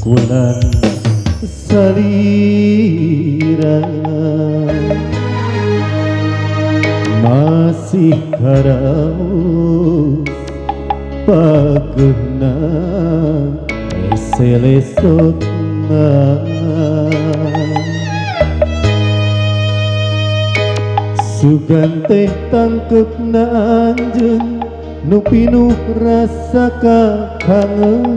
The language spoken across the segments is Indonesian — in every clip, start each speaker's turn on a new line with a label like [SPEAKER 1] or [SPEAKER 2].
[SPEAKER 1] bulan salira masih karaos pagehna selesotna sugante tangkepna anjeun nu pinuh rasa kangen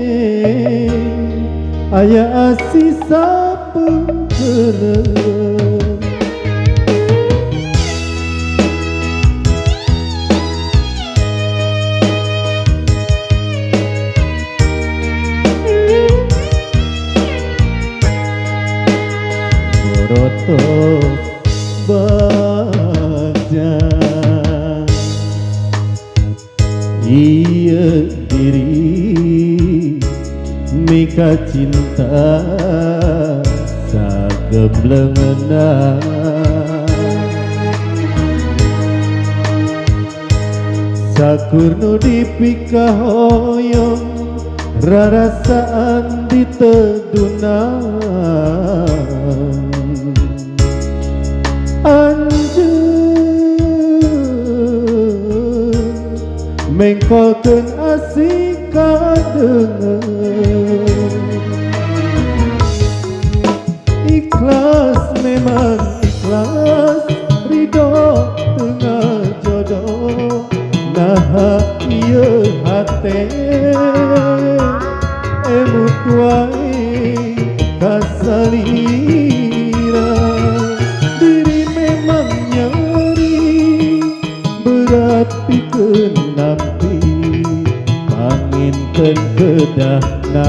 [SPEAKER 1] horeng aya asih sapeungkeun boroto baja iya diri mika cinta sagebleungna sakur nu dipika hoyong rarasaan ditedunan anjeun mengkolkeun asik kadengen ikhlas memang ikhlas ridho tengah jodoh nah ieu hate emut wae kasalira diri memang nyeri berat pikeun nampi panginten kedahna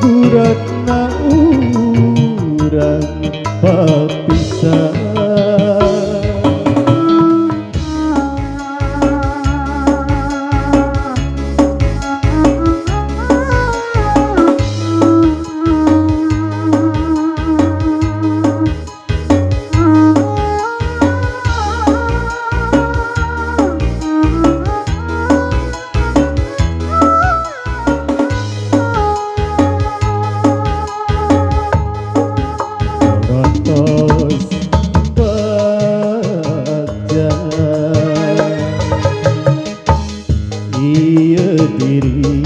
[SPEAKER 1] guratna urang papisah iya diri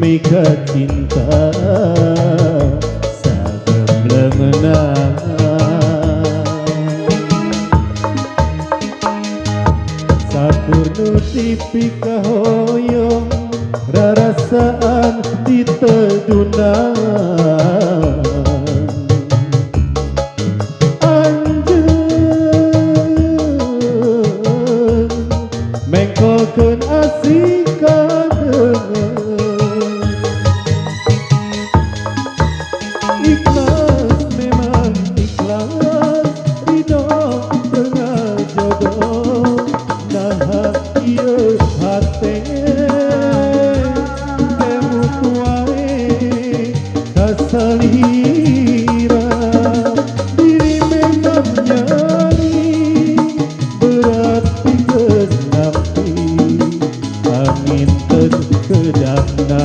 [SPEAKER 1] mika cinta sagebleungna sakur nu dipika hoyong rarasaan ditedunan mengkolkeun asik kadengen ikhlas memang ikhlas ridho tengah jodoh nah ieu hate emut wae kasalira diri memang nyeri berat pikeun panginten kedahna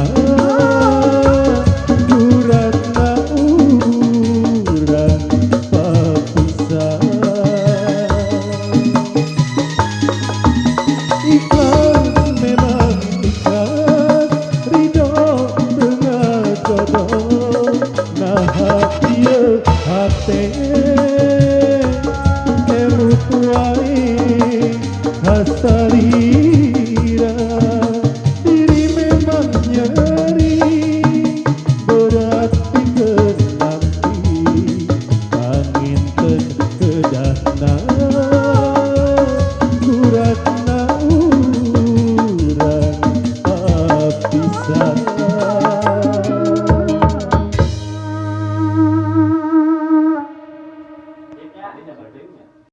[SPEAKER 1] guratna urang papisah ikhlas memang ikhlas ridho tengah jodoh nah ieu hate emut wae kasalira diri memang nyeri berat pikeun nampi panginten kedahna